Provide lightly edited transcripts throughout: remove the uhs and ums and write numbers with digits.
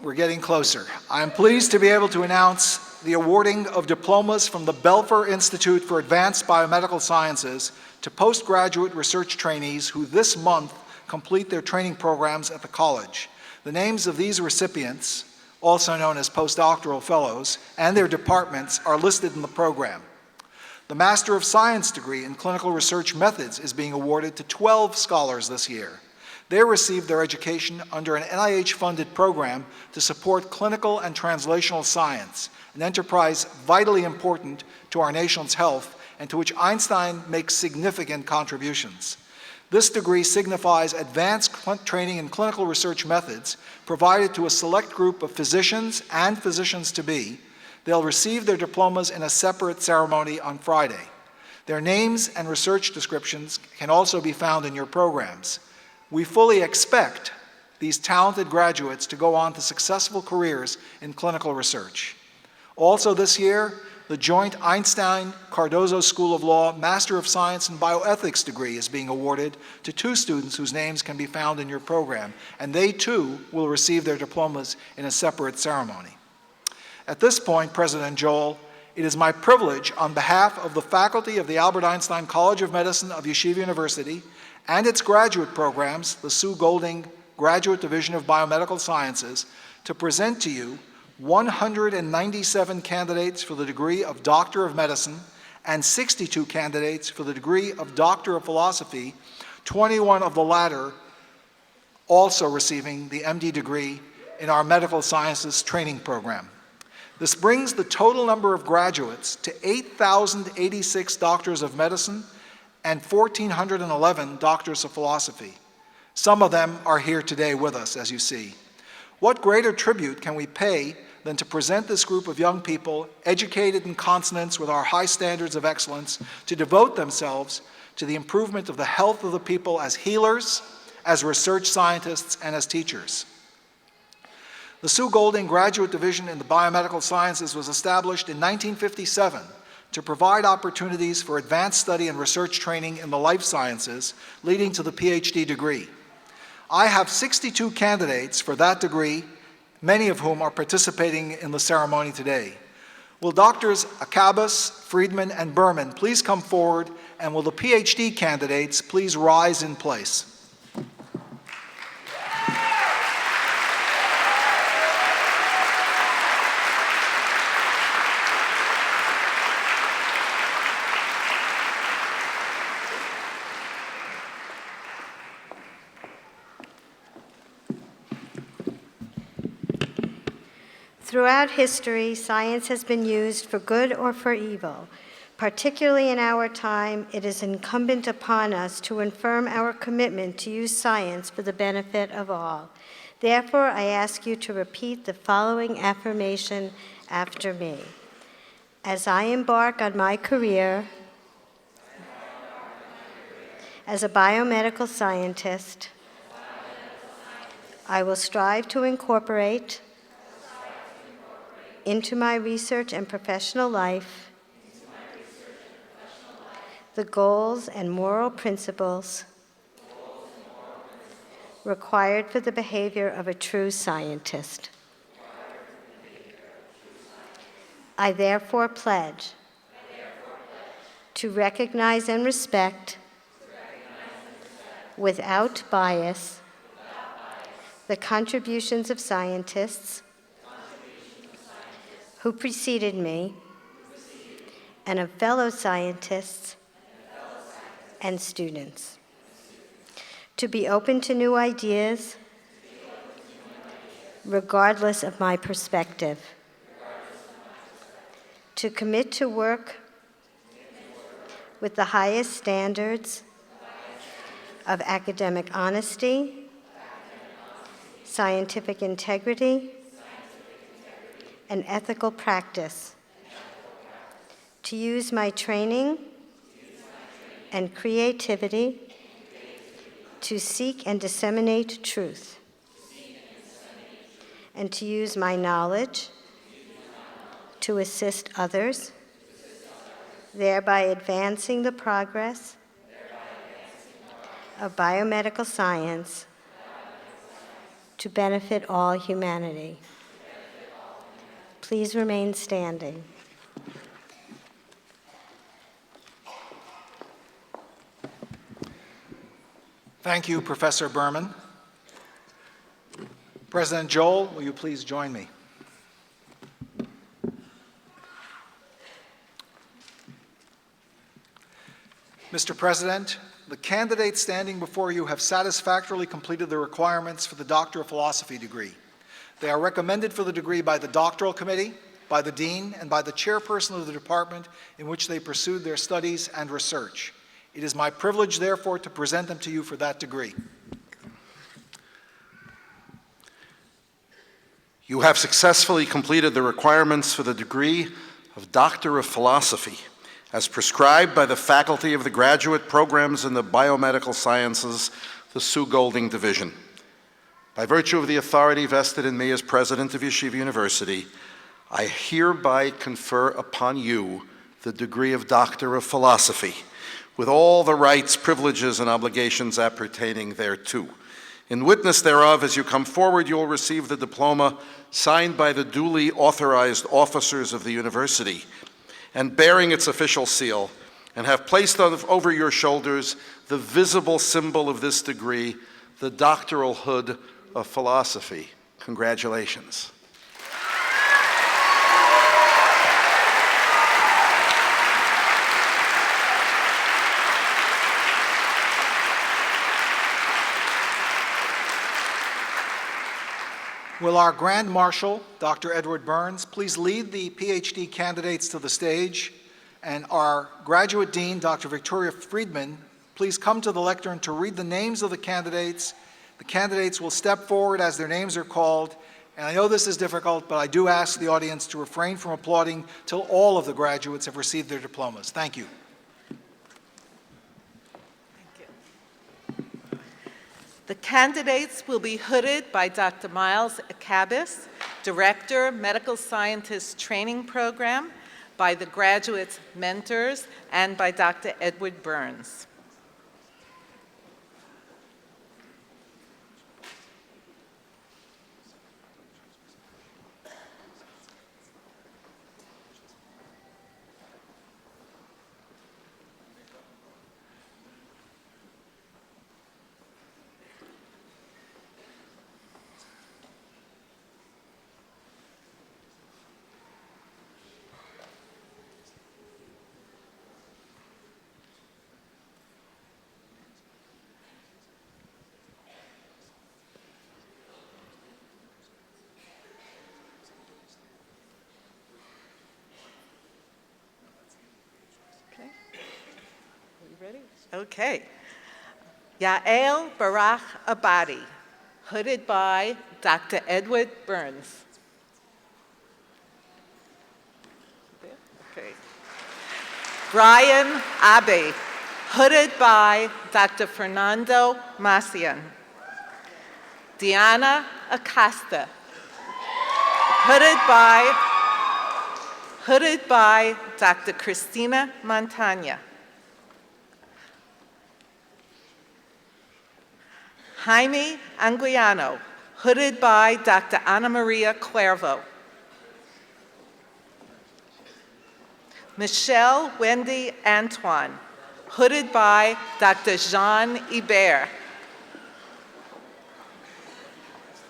we're getting closer. I'm pleased to be able to announce the awarding of diplomas from the Belfer Institute for Advanced Biomedical Sciences to postgraduate research trainees who this month complete their training programs at the college. The names of these recipients, also known as postdoctoral fellows, and their departments are listed in the program. The Master of Science degree in Clinical Research Methods is being awarded to 12 scholars this year. They received their education under an NIH-funded program to support clinical and translational science, an enterprise vitally important to our nation's health and to which Einstein makes significant contributions. This degree signifies advanced training in clinical research methods provided to a select group of physicians and physicians-to-be. They'll receive their diplomas in a separate ceremony on Friday. Their names and research descriptions can also be found in your programs. We fully expect these talented graduates to go on to successful careers in clinical research. Also this year, the joint Einstein-Cardozo School of Law Master of Science in Bioethics degree is being awarded to 2 students whose names can be found in your program, and they too will receive their diplomas in a separate ceremony. At this point, President Joel, it is my privilege on behalf of the faculty of the Albert Einstein College of Medicine of Yeshiva University and its graduate programs, the Sue Golding Graduate Division of Biomedical Sciences, to present to you 197 candidates for the degree of Doctor of Medicine and 62 candidates for the degree of Doctor of Philosophy, 21 of the latter also receiving the MD degree in our Medical Sciences training program. This brings the total number of graduates to 8,086 doctors of medicine and 1,411 doctors of philosophy. Some of them are here today with us, as you see. What greater tribute can we pay than to present this group of young people, educated in consonance with our high standards of excellence, to devote themselves to the improvement of the health of the people as healers, as research scientists, and as teachers. The Sue Golding Graduate Division in the Biomedical Sciences was established in 1957 to provide opportunities for advanced study and research training in the life sciences, leading to the Ph.D. degree. I have 62 candidates for that degree, many of whom are participating in the ceremony today. Will Doctors Akabas, Friedman, and Berman please come forward, and will the Ph.D. candidates please rise in place? Throughout history, science has been used for good or for evil. Particularly in our time, it is incumbent upon us to affirm our commitment to use science for the benefit of all. Therefore, I ask you to repeat the following affirmation after me. As I embark on my career as a biomedical scientist, I will strive to incorporate into my research and professional life the goals and moral principles required for the behavior of a true scientist. I therefore pledge to recognize and respect without bias the contributions of scientists who preceded me, and of fellow scientists and students. To be open to new ideas, regardless of my perspective. To commit to work with the highest standards of academic honesty, scientific integrity, and ethical practice, to use my training and creativity to seek and disseminate truth, and to use my knowledge to assist others, thereby advancing the progress of biomedical science to benefit all humanity. Please remain standing. Thank you, Professor Berman. President Joel, will you please join me? Mr. President, the candidates standing before you have satisfactorily completed the requirements for the Doctor of Philosophy degree. They are recommended for the degree by the doctoral committee, by the dean, and by the chairperson of the department in which they pursued their studies and research. It is my privilege, therefore, to present them to you for that degree. You have successfully completed the requirements for the degree of Doctor of Philosophy as prescribed by the faculty of the graduate programs in the Biomedical Sciences, the Sue Golding Division. By virtue of the authority vested in me as president of Yeshiva University, I hereby confer upon you the degree of Doctor of Philosophy, with all the rights, privileges, and obligations appertaining thereto. In witness thereof, as you come forward, you will receive the diploma signed by the duly authorized officers of the university and bearing its official seal, and have placed over your shoulders the visible symbol of this degree, the doctoral hood of philosophy. Congratulations. Will our Grand Marshal, Dr. Edward Burns, please lead the Ph.D. candidates to the stage, and our Graduate Dean, Dr. Victoria Friedman, please come to the lectern to read the names of the candidates. The candidates will step forward as their names are called, and I know this is difficult, but I do ask the audience to refrain from applauding till all of the graduates have received their diplomas. Thank you. The candidates will be hooded by Dr. Miles Akabis, Director, Medical Scientist Training Program, by the graduates' mentors, and by Dr. Edward Burns. Okay. Yael Barak Abadi, hooded by Dr. Edward Burns. Okay. Brian Abe, hooded by Dr. Fernando Macian. Diana Acosta, hooded by Dr. Cristina Montagna. Jaime Anguiano, hooded by Dr. Ana Maria Cuervo. Michelle Wendy Antoine, hooded by Dr. Jean Ibert.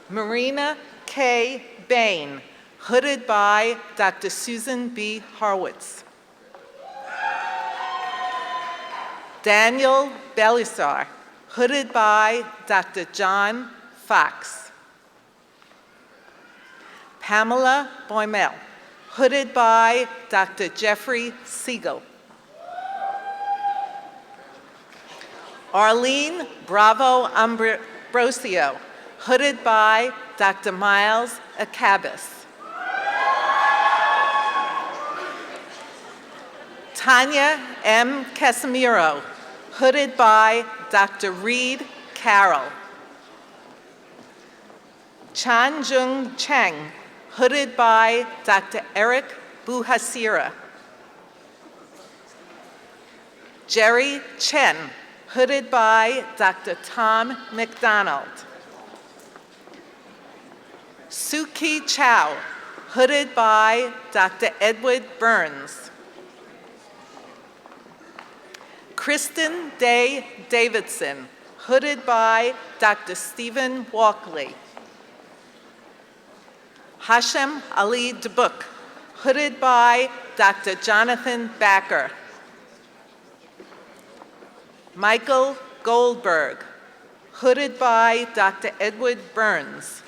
Marina K. Bain, hooded by Dr. Susan B. Horwitz. Daniel Belisar, hooded by Dr. John Fox. Pamela Boimel, hooded by Dr. Jeffrey Siegel. Arlene Bravo Ambrosio, hooded by Dr. Miles Akabis. Tanya M. Casimiro, hooded by Dr. Reed Carroll. Chan Jung Cheng, hooded by Dr. Eric Buhasira. Jerry Chen, hooded by Dr. Tom McDonald. Suki Chow, hooded by Dr. Edward Burns. Kristen Day Davidson, hooded by Dr. Stephen Walkley. Hashem Ali Dubuk, hooded by Dr. Jonathan Backer. Michael Goldberg, hooded by Dr. Edward Burns.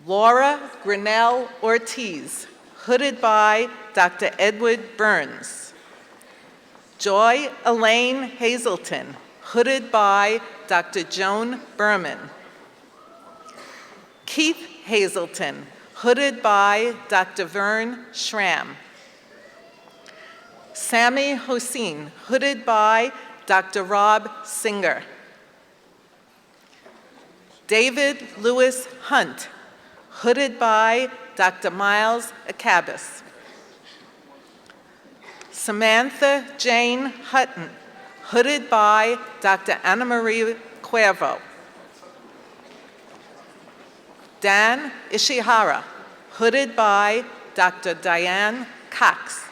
Laura Grinnell Ortiz, hooded by Dr. Edward Burns. Joy Elaine Hazelton, hooded by Dr. Joan Berman. Keith Hazelton, hooded by Dr. Vern Schramm. Sammy Hossein, hooded by Dr. Rob Singer. David Lewis Hunt, hooded by Dr. Miles Akabis. Samantha Jane Hutton, hooded by Dr. Anna Marie Cuervo. Dan Ishihara, hooded by Dr. Diane Cox.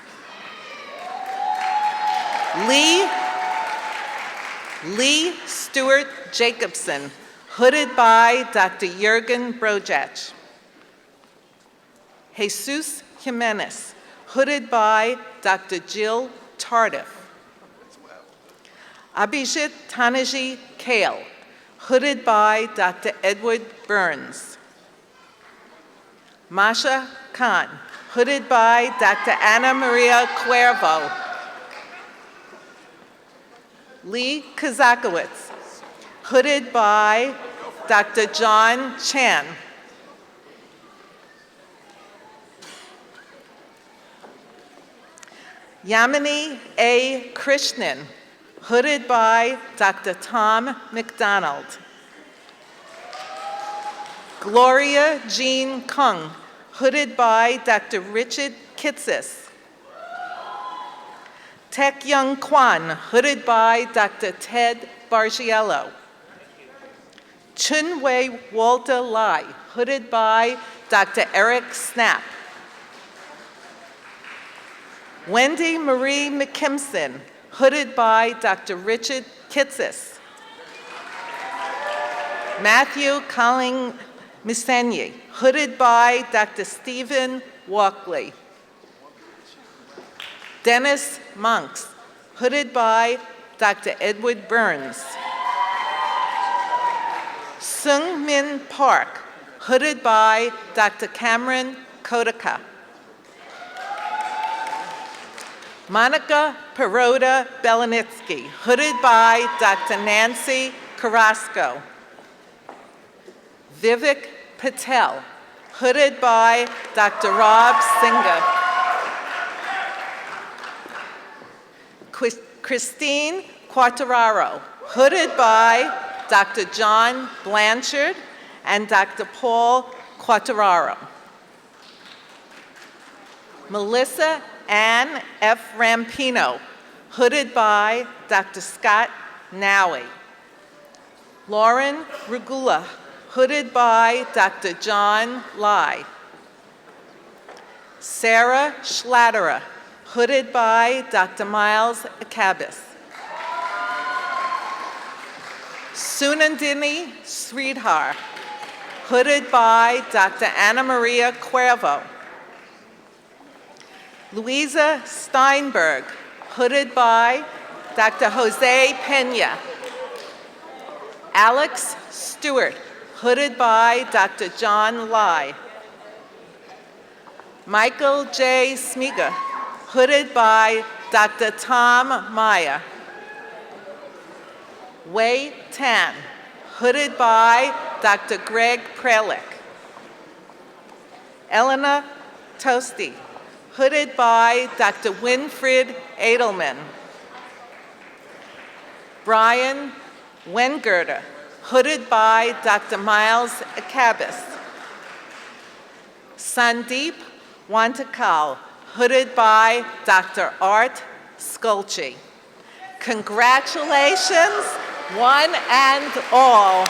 Lee Stewart Jacobson, hooded by Dr. Jürgen Brojach. Jesus Jimenez, hooded by Dr. Jill Tardif. Abhijit Tanaji Kale, hooded by Dr. Edward Burns. Masha Khan, hooded by Dr. Anna Maria Cuervo. Lee Kazakowicz, hooded by Dr. John Chan. Yamini A. Krishnan, hooded by Dr. Tom McDonald. Gloria Jean Kung, hooded by Dr. Richard Kitsis. Tek Young Kwan, hooded by Dr. Ted Bargiello. Chun-Wei Walter Lai, hooded by Dr. Eric Snap. Wendy Marie McKimson, hooded by Dr. Richard Kitsis. Matthew Colling Misenyi, hooded by Dr. Stephen Walkley. Dennis Monks, hooded by Dr. Edward Burns. Sung Min Park, hooded by Dr. Cameron Kodaka. Monica Peroda Belenitsky, hooded by Dr. Nancy Carrasco. Vivek Patel, hooded by Dr. Rob Singer. Christine Quattararo, hooded by Dr. John Blanchard and Dr. Paul Quattararo. Melissa Ann F. Rampino, hooded by Dr. Scott Nowie. Lauren Regula, hooded by Dr. John Lai. Sarah Schlatterer, hooded by Dr. Miles Akabis. Sunandini Sridhar, hooded by Dr. Anna Maria Cuervo. Louisa Steinberg, hooded by Dr. Jose Pena. Alex Stewart, hooded by Dr. John Lai. Michael J. Smiga, hooded by Dr. Tom Meyer. Wei Tan, hooded by Dr. Greg Prelick. Elena Toasty, hooded by Dr. Winfried Edelman. Brian Wengurter, hooded by Dr. Miles Akabis. Sandeep Wantakal, hooded by Dr. Art Skolchi. Congratulations, one and all.